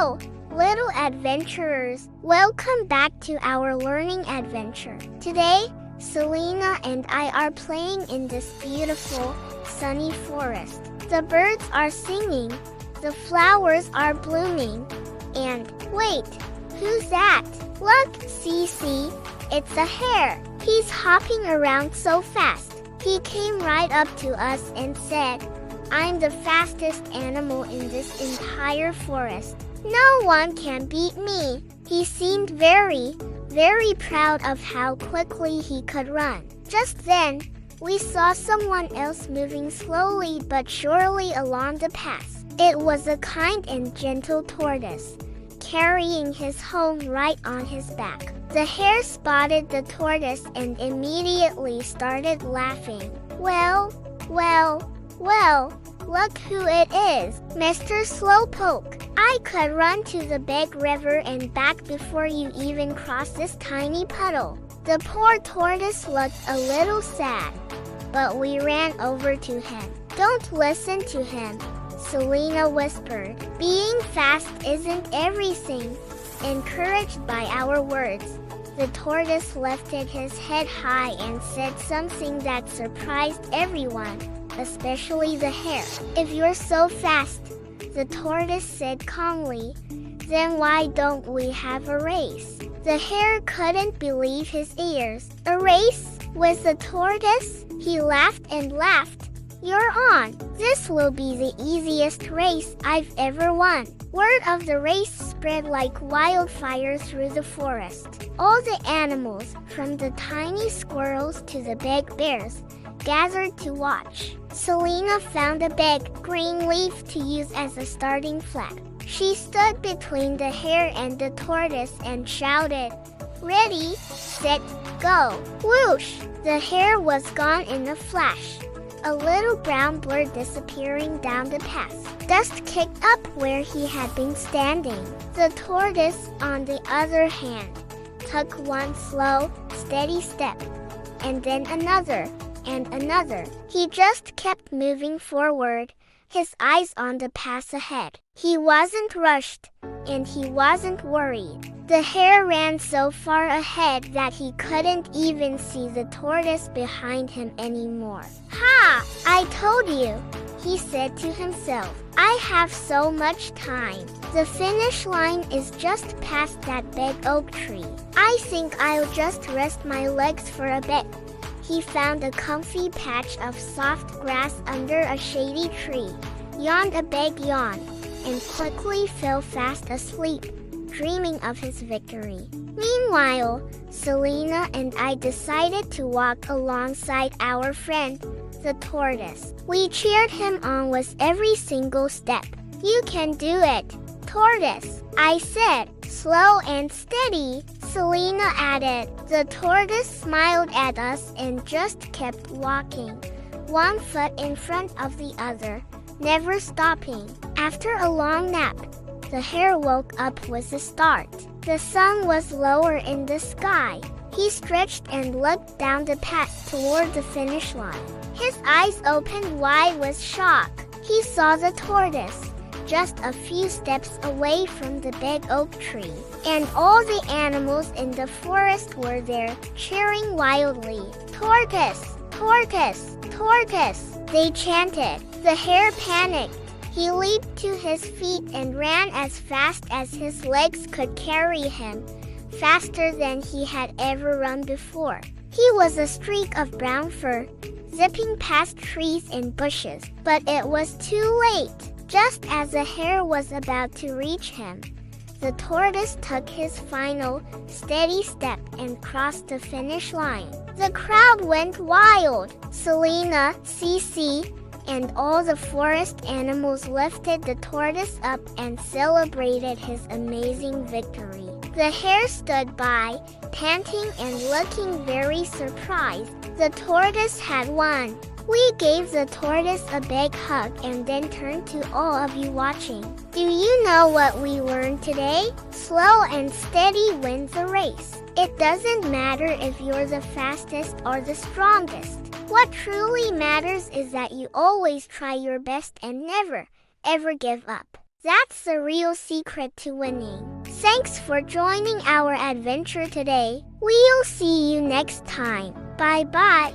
Hello, little adventurers. Welcome back to our learning adventure. Today, Selena and I are playing in this beautiful, sunny forest. The birds are singing, the flowers are blooming, and wait, who's that? Look, see, it's a hare. He's hopping around so fast. He came right up to us and said, "I'm the fastest animal in this entire forest. No one can beat me." He seemed very proud of how quickly he could run. Just then, we saw someone else moving slowly but surely along the path. It was a kind and gentle tortoise, carrying his home right on his back. The hare spotted the tortoise and immediately started laughing. Well, look who it is, Mr. Slowpoke. I could run to the big river and back before you even cross this tiny puddle. The poor tortoise looked a little sad, but we ran over to him. "Don't listen to him," Selena whispered. "Being fast isn't everything." Encouraged by our words, the tortoise lifted his head high and said something that surprised everyone, especially the hare. "If you're so fast," the tortoise said calmly, "then why don't we have a race?" The hare couldn't believe his ears. "A race? With the tortoise?" He laughed and laughed. "You're on. This will be the easiest race I've ever won." Word of the race spread like wildfire through the forest. All the animals, from the tiny squirrels to the big bears, gathered to watch. Selena found a big, green leaf to use as a starting flag. She stood between the hare and the tortoise and shouted, "Ready, set, go!" Whoosh! The hare was gone in a flash, a little brown blur disappearing down the path. Dust kicked up where he had been standing. The tortoise, on the other hand, took one slow, steady step, and then another, and another. He just kept moving forward, his eyes on the path ahead. He wasn't rushed, and he wasn't worried. The hare ran so far ahead that he couldn't even see the tortoise behind him anymore. "Ha! I told you," he said to himself. "I have so much time. The finish line is just past that big oak tree. I think I'll just rest my legs for a bit." He found a comfy patch of soft grass under a shady tree, yawned a big yawn, and quickly fell fast asleep, dreaming of his victory. Meanwhile, Selena and I decided to walk alongside our friend, the tortoise. We cheered him on with every single step. "You can do it, tortoise," I said. "Slow and steady," Selena added. The tortoise smiled at us and just kept walking, one foot in front of the other, never stopping. After a long nap, the hare woke up with a start. The sun was lower in the sky. He stretched and looked down the path toward the finish line. His eyes opened wide with shock. He saw the tortoise, just a few steps away from the big oak tree, and all the animals in the forest were there, cheering wildly. "Tortoise! Tortoise! Tortoise!" they chanted. The hare panicked. He leaped to his feet and ran as fast as his legs could carry him, faster than he had ever run before. He was a streak of brown fur, zipping past trees and bushes, but it was too late. Just as the hare was about to reach him, the tortoise took his final, steady step and crossed the finish line. The crowd went wild. Selena, Cece, and all the forest animals lifted the tortoise up and celebrated his amazing victory. The hare stood by, panting and looking very surprised. The tortoise had won. We gave the tortoise a big hug and then turned to all of you watching. Do you know what we learned today? Slow and steady wins the race. It doesn't matter if you're the fastest or the strongest. What truly matters is that you always try your best and never, ever give up. That's the real secret to winning. Thanks for joining our adventure today. We'll see you next time. Bye bye.